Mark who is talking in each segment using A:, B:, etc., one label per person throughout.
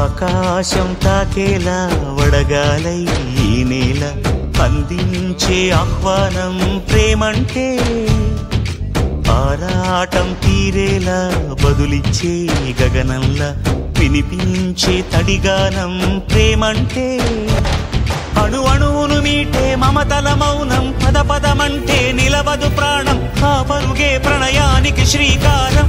A: ఆకాశం తాకేలా వడగాలై ఈ నేల అందించే ఆహ్వానం ప్రేమంటే ఆరాటం తీరేలా బదులిచ్చే గగనంలా వినిపించే తడిగానం ప్రేమంటే అణు అణువును మీటే మమతల మౌనం పద పదమంటే నిలవదు ప్రాణం ఆ పరుగే ప్రణయానికి శ్రీకారం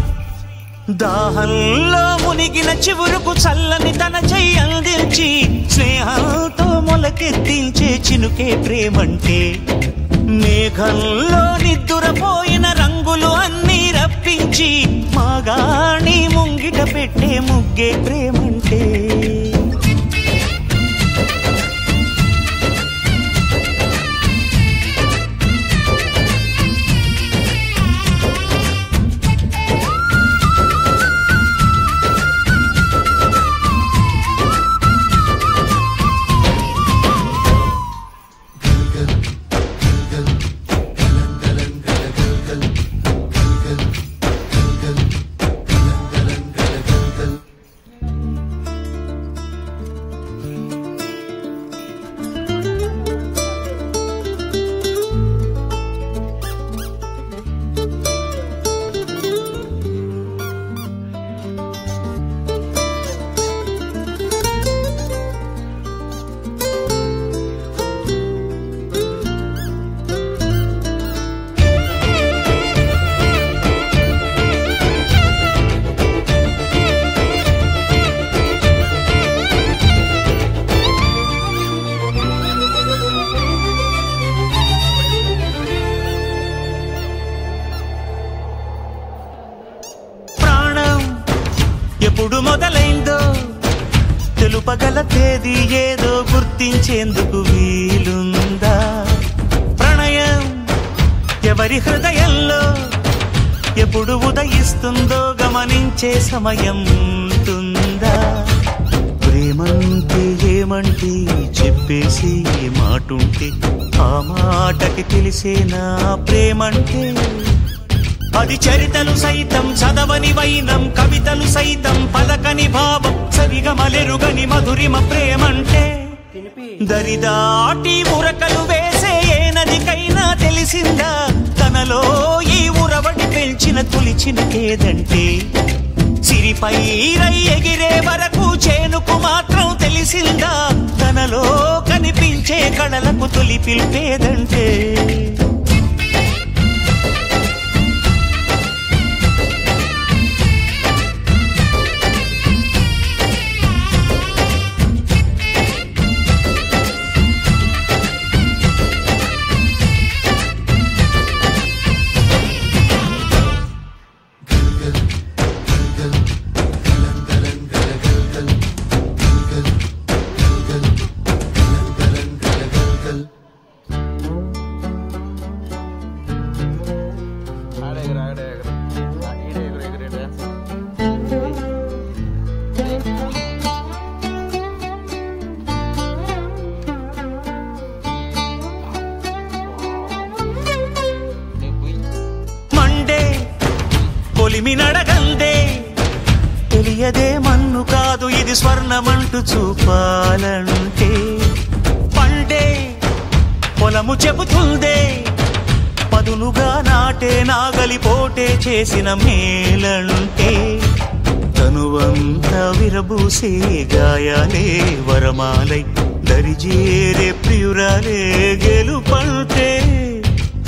A: దాహంలో మునిగిన చివురుకు చల్లని తన చెయ్యి అందించి స్నేహంతో మొలకెత్తించే చినుకే ప్రేమంటే మేఘంలో నిద్దురపోయిన రంగులు అన్నీ రప్పించి మాగాణి ముంగిట పెట్టే ముగ్గే ప్రేమంటే ఎప్పుడు మొదలైందో తెలుపగల తేదీ ఏదో గుర్తించేందుకు వీలుందా ప్రణయం ఎవరి హృదయంలో ఎప్పుడు ఉదయిస్తుందో గమనించే సమయం ఉంటుందా ప్రేమంటే ఏమంటే చెప్పేసి మాటుంటే ఆ మాటకి తెలిసేనా ప్రేమంటే అది చరితలు సైతం చదవని వైనం కవితలు సైతం పలకని భావం సరిగమలెరుగని మధురిమ ప్రేమంటే దరిదాటి ఉరకలు వేసే ఏ నదికైనా తెలిసిందా తనలో ఈ ఉరవడి పెంచిన తొలిచిన కేదంటే సిరిపై రై ఎగిరే వరకు చేనుకు మాత్రం తెలిసిందా తనలో కనిపించే కళలకు తొలి పిలిపేదంటే కొలిమినడగందే తెలియదే మన్ను కాదు ఇది స్వర్ణమంటూ చూపాలంటే పండే పొలము చెబుతుందే పదునుగా నాటే నాగలి పోటే చేసిన మేలంటే తనువంతా విరబూసే గాయాలే వరమాలై దరిజేరే ప్రియురాలే గెలుపంటే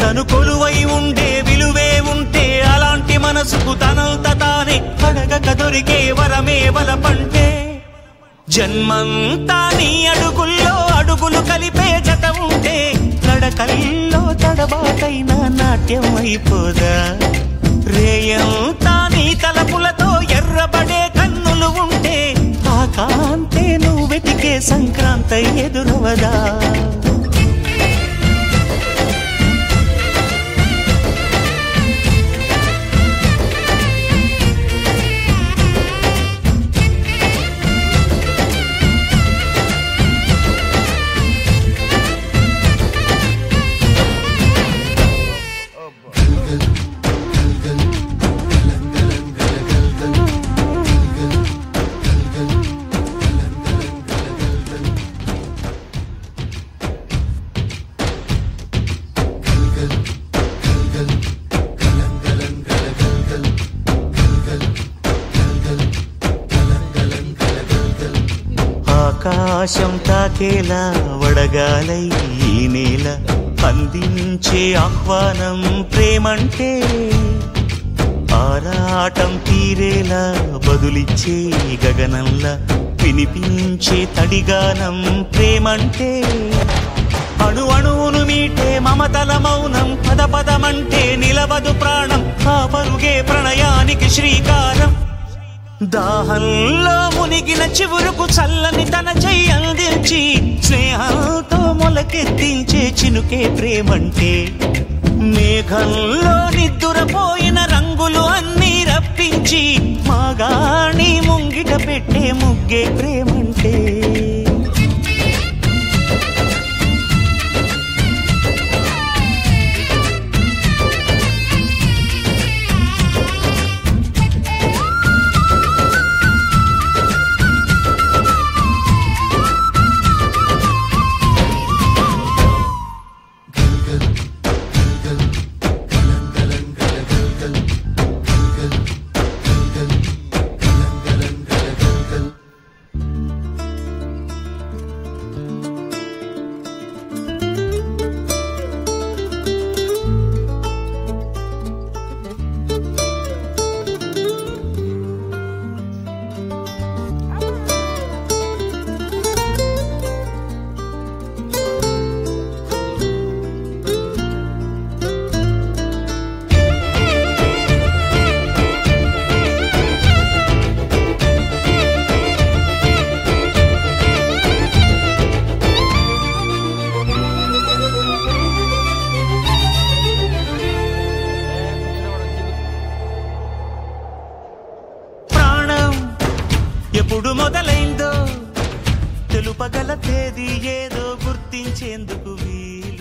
A: తను కొలువై ఉండే విలువే ఉంటే అలాంటి మనసుకు తనంత తానే అడగక దొరికే వరమే వలపంటే జన్మంతా నీ అడుగుల్లో అడుగులు కలిపే జత ఉంటే నడకల్లో తడబాటైన నాట్యం అయిపోదా రేయంతా నీ తలపులతో ఎర్రబడే కన్నులు ఉంటే ఆ కాంతే నువ్వు వెతికే సంక్రాంతి ఎదురవదా ఆకాశం తాకేలా వడగాలై ఈ నేల అందించే ఆహ్వానం ప్రేమంటే ఆరాటం తీరేలా బదులిచ్చే గగనంలా వినిపించే తడిగానం ప్రేమంటే అణు అణువును మీటే మమతల మౌనం పద పదమంటే నిలవదు ప్రాణం ఆ పరుగే ప్రణయానికి శ్రీకారం దాహంలో మునిగిన చివురుకు చల్లని తన చెయ్యి అందించి స్నేహంతో మొలకెత్తించే చినుకే ప్రేమంటే మేఘంలో నిద్దురపోయిన రంగులు అన్నీ రప్పించి మాగాణి ముంగిట పెట్టే ముగ్గే ప్రేమంటే ఎప్పుడు మొదలైందో తెలుపగల తేదీ ఏదో గుర్తించేందుకు వీలు